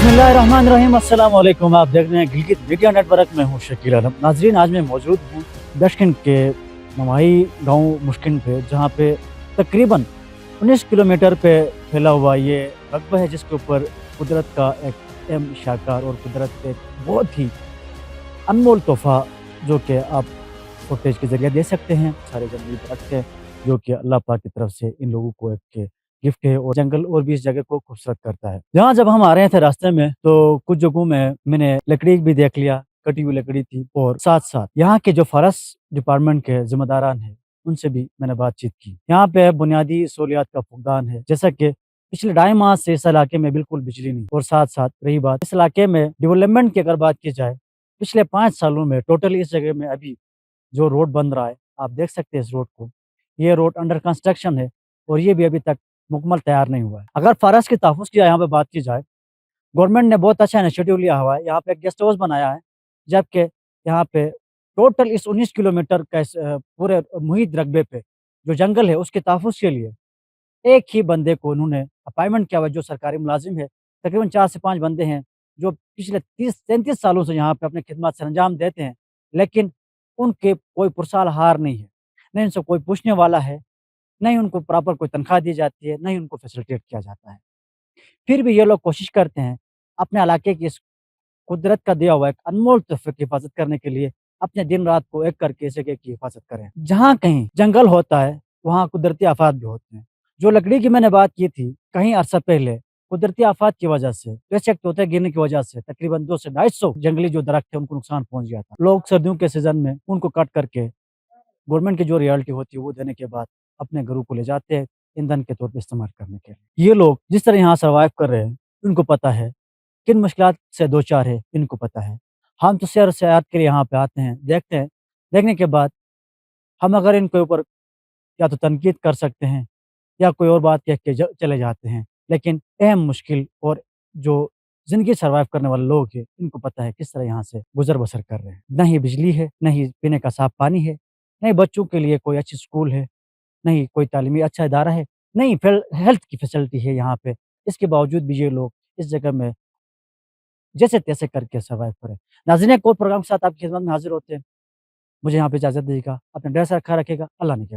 बिस्मिल्लाहिर्रहमानिर्रहीम, अस्सलाम वालेकुम। आप देख रहे हैं गिलगित मीडिया नेटवर्क में हूँ शकील आलम। नाजरीन, आज मैं मौजूद हूँ दशकिन के नवाई गांव मुश्किन पे, जहाँ पे तकरीबन 19 किलोमीटर पे फैला हुआ ये रकबा है, जिसके ऊपर कुदरत का एक अहम शाकार और कुदरत के एक बहुत ही अनमोल तोहफा जो कि आप फुटेज के ज़रिए दे सकते हैं, सारे जंगली दरख्त है जो कि अल्लाह पाक की तरफ से इन लोगों को एक गिफ्ट है, और जंगल और भी इस जगह को खूबसूरत करता है। यहाँ जब हम आ रहे थे रास्ते में, तो कुछ जगहों में मैंने लकड़ी भी देख लिया, कटी हुई लकड़ी थी, और साथ-साथ यहाँ के जो फॉरेस्ट डिपार्टमेंट के ज़िम्मेदारान हैं, उनसे भी मैंने बातचीत की। यहाँ पे बुनियादी सहूलियात का फुकदान है, जैसा कि पिछले 2.5 माह से इस इलाके में बिल्कुल बिजली नहीं, और साथ-साथ रही बात इस इलाके में डेवलपमेंट की, अगर बात की जाए, पिछले 5 सालों में टोटली इस जगह में अभी जो रोड बन रहा है, आप देख सकते हैं इस रोड को। ये रोड अंडर कंस्ट्रक्शन है, और ये भी अभी तक मुकम्मल तैयार नहीं हुआ है। अगर फॉरेस्ट के तहफ़्फ़ुज़ की यहाँ पे बात की जाए, गवर्नमेंट ने बहुत अच्छा इनिशिएटिव लिया हुआ है। यहाँ पे एक गेस्ट हाउस बनाया है, जबकि यहाँ पे टोटल इस 19 किलोमीटर का इस पूरे मुहित रकबे पे जो जंगल है, उसके तहफ़्फ़ुज़ के लिए एक ही बंदे को उन्होंने अपॉइंटमेंट किया हुआ है, जो सरकारी मुलाज़िम है। तकरीबन 4 से 5 बंदे हैं, जो पिछले 30-33 सालों से यहाँ पे अपनी खिदमत सरअंजाम देते हैं, लेकिन उनके कोई पुरसाल हार नहीं है। ना इनसे कोई पूछने वाला है, ना ही उनको प्रॉपर कोई तनख्वाह दी जाती है, ना ही उनको फैसिलिटेट किया जाता है। फिर भी ये लोग कोशिश करते हैं, अपने इलाके की इस कुदरत का दिया हुआ एक अनमोल तोहफ़े की हिफ़ाज़त करने के लिए अपने दिन-रात को एक करके इस जगह की हिफ़ाज़त करें। जहाँ कहीं जंगल होता है, वहाँ कुदरती आफ़ात भी होते हैं। जो लकड़ी की मैंने बात की थी, कहीं अरसा पहले कुदरती आफ़ात की वजह से, बेशक तोते गिरने की वजह से तकरीबन 2 से 250 जंगली जो दरख्त थे, उनको नुकसान पहुँच गया था। लोग सर्दियों के सीज़न में उनको काट करके गवर्नमेंट की जो रॉयल्टी होती है, वो देने के बाद अपने घरों को ले जाते हैं, ईंधन के तौर पे इस्तेमाल करने के लिए। ये लोग जिस तरह यहाँ सर्वाइव कर रहे हैं, इनको पता है किन मुश्किलात से दो-चार है, इनको पता है। हम तो सैर सयाहत के लिए यहाँ पे आते हैं, देखते हैं, देखने के बाद हम अगर इनके ऊपर या तो तनकीद कर सकते हैं, या कोई और बात कह के चले जाते हैं। लेकिन अहम मुश्किल और जो ज़िंदगी सर्वाइव करने वाले लोग हैं, इनको पता है किस तरह यहाँ से गुज़र-बसर कर रहे हैं। ना ही बिजली है, ना ही पीने का साफ़ पानी है, ना ही बच्चों के लिए कोई अच्छी स्कूल है, नहीं कोई तालीमी अच्छा इदारा है, नहीं फिर हेल्थ की फैसिलिटी है यहाँ पे। इसके बावजूद भी ये लोग इस जगह में जैसे-तैसे करके सर्वाइव कर रहे हैं। नाज़रीन, एक और प्रोग्राम के साथ आपकी खिदमत में हाज़िर होते हैं। मुझे यहाँ पे इजाज़त दीजिएगा। अपना ढेर सारा ख़्याल रखिएगा। अल्लाह ने के